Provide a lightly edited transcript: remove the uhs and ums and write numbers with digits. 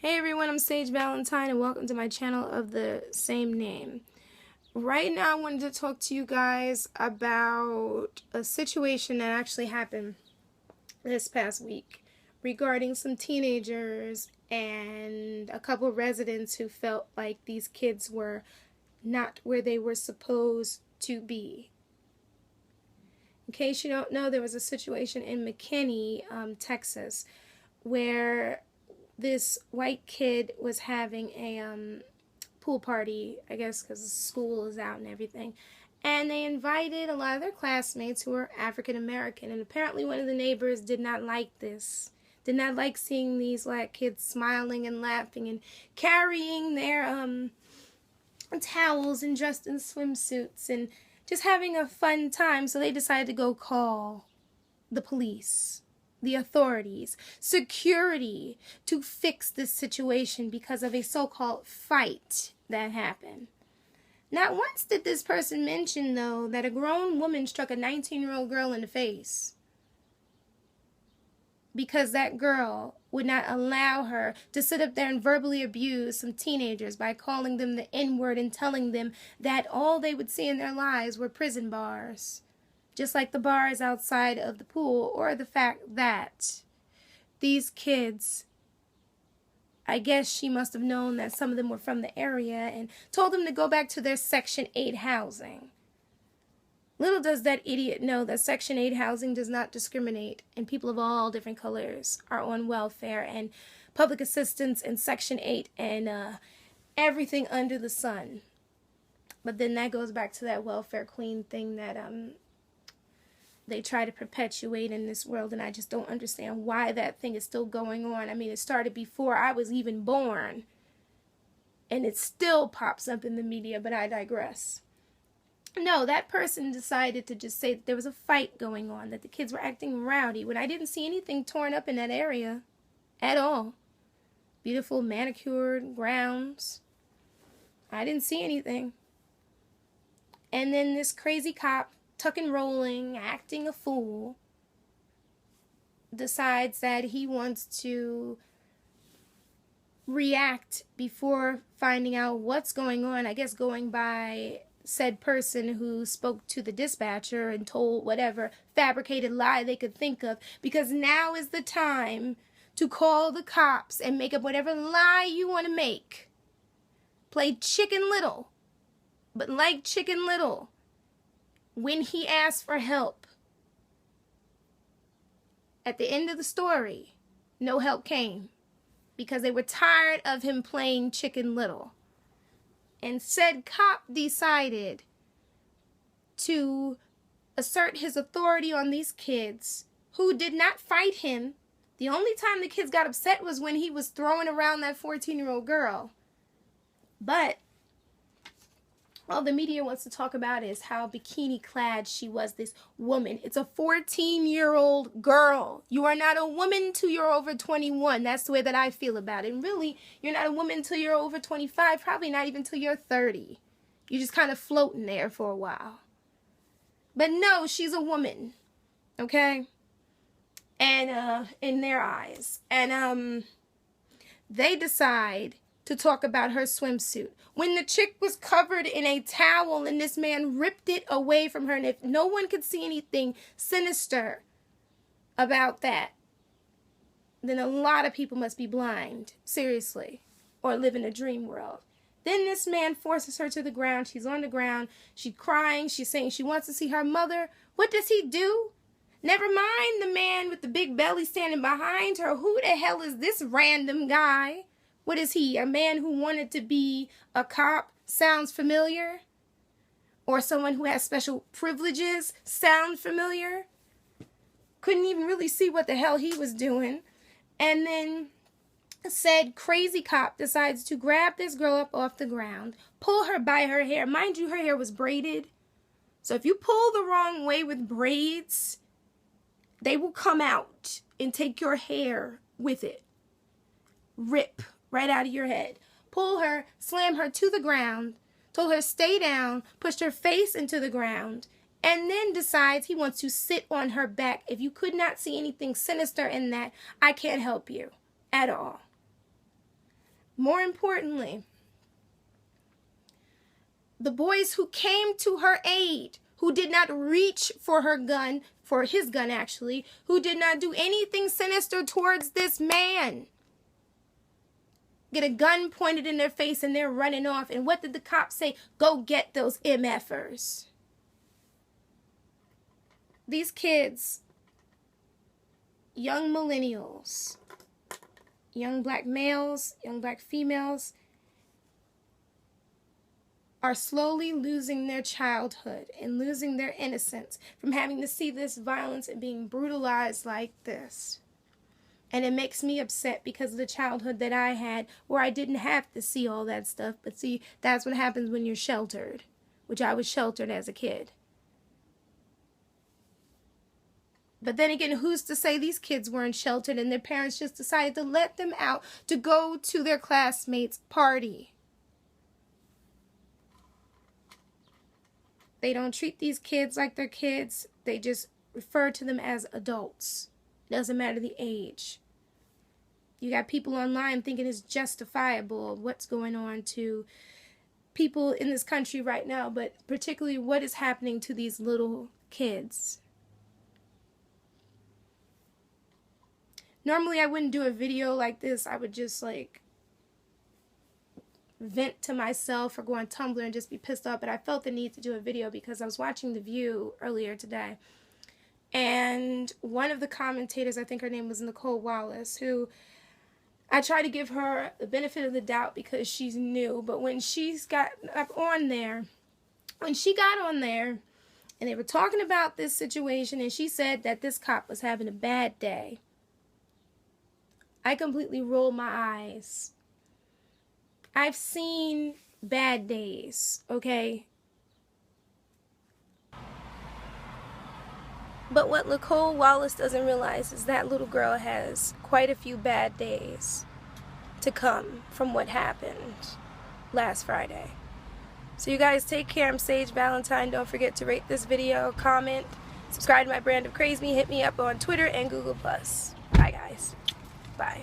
Hey everyone, I'm Sage Valentine and welcome to my channel of the same name. Right now I wanted to talk to you guys about a situation that actually happened this past week regarding some teenagers and a couple residents who felt like these kids were not where they were supposed to be. In case you don't know, there was a situation in McKinney, Texas, where this white kid was having a pool party, I guess because school is out and everything. And they invited a lot of their classmates who were African American. And apparently one of the neighbors did not like this. Did not like seeing these black kids smiling and laughing and carrying their towels and dressed in swimsuits and just having a fun time. So they decided to go call the police, the authorities, security, to fix this situation because of a so-called fight that happened. Not once did this person mention, though, that a grown woman struck a 19-year-old girl in the face because that girl would not allow her to sit up there and verbally abuse some teenagers by calling them the N-word and telling them that all they would see in their lives were prison bars. Just like the bars outside of the pool, or the fact that these kids, I guess she must have known that some of them were from the area and told them to go back to their Section 8 housing. Little does that idiot know that Section 8 housing does not discriminate, and people of all different colors are on welfare and public assistance and Section 8 and everything under the sun. But then that goes back to that welfare queen thing that they try to perpetuate in this world, and I just don't understand why that thing is still going on. I mean, it started before I was even born, and it still pops up in the media, but I digress. No, that person decided to just say that there was a fight going on, that the kids were acting rowdy, when I didn't see anything torn up in that area at all. Beautiful manicured grounds. I didn't see anything. And then this crazy cop, tuck and rolling, acting a fool, decides that he wants to react before finding out what's going on. I guess going by said person who spoke to the dispatcher and told whatever fabricated lie they could think of, because now is the time to call the cops and make up whatever lie you want to make. Play Chicken Little, but like Chicken Little, when he asked for help, at the end of the story, no help came because they were tired of him playing Chicken Little. And said cop decided to assert his authority on these kids who did not fight him. The only time the kids got upset was when he was throwing around that 14-year-old girl. But all the media wants to talk about is how bikini-clad she was, this woman. It's a 14-year-old girl. You are not a woman till you're over 21. That's the way that I feel about it. And really, you're not a woman till you're over 25, probably not even till you're 30. You're just kind of floating there for a while. But no, she's a woman, okay? And in their eyes. And they decide to talk about her swimsuit, when the chick was covered in a towel and this man ripped it away from her. And if no one could see anything sinister about that, then a lot of people must be blind, seriously, or live in a dream world. Then this man forces her to the ground. She's on the ground. She's crying. She's saying she wants to see her mother. What does he do? Never mind the man with the big belly standing behind her. Who the hell is this random guy? What is he, a man who wanted to be a cop? Sounds familiar? Or someone who has special privileges? Sound familiar? Couldn't even really see what the hell he was doing. And then said crazy cop decides to grab this girl up off the ground, pull her by her hair. Mind you, her hair was braided. So if you pull the wrong way with braids, they will come out and take your hair with it. Rip right out of your head. Pull her, slam her to the ground, told her stay down, pushed her face into the ground, and then decides he wants to sit on her back. If you could not see anything sinister in that, I can't help you at all. More importantly, the boys who came to her aid, who did not reach for her gun, for his gun actually, who did not do anything sinister towards this man, get a gun pointed in their face and they're running off. And what did the cops say? Go get those MFers. These kids, young millennials, young black males, young black females, are slowly losing their childhood and losing their innocence from having to see this violence and being brutalized like this. And it makes me upset because of the childhood that I had, where I didn't have to see all that stuff. But see, that's what happens when you're sheltered, which I was sheltered as a kid. But then again, who's to say these kids weren't sheltered and their parents just decided to let them out to go to their classmates' party? They don't treat these kids like they're kids. They just refer to them as adults. Doesn't matter the age. You got people online thinking it's justifiable what's going on to people in this country right now, but particularly what is happening to these little kids. Normally I wouldn't do a video like this. I would just like vent to myself or go on Tumblr and just be pissed off, but I felt the need to do a video because I was watching The View earlier today, and one of the commentators, I think her name was Nicole Wallace, who I try to give her the benefit of the doubt because she's new, but when she got on there and they were talking about this situation and she said that this cop was having a bad day, I completely rolled my eyes. I've seen bad days, okay? But what Nicole Wallace doesn't realize is that little girl has quite a few bad days to come from what happened last Friday. So you guys take care. I'm Sage Valentine. Don't forget to rate this video, comment, subscribe to my brand of Craze Me. Hit me up on Twitter and Google+. Bye, guys. Bye.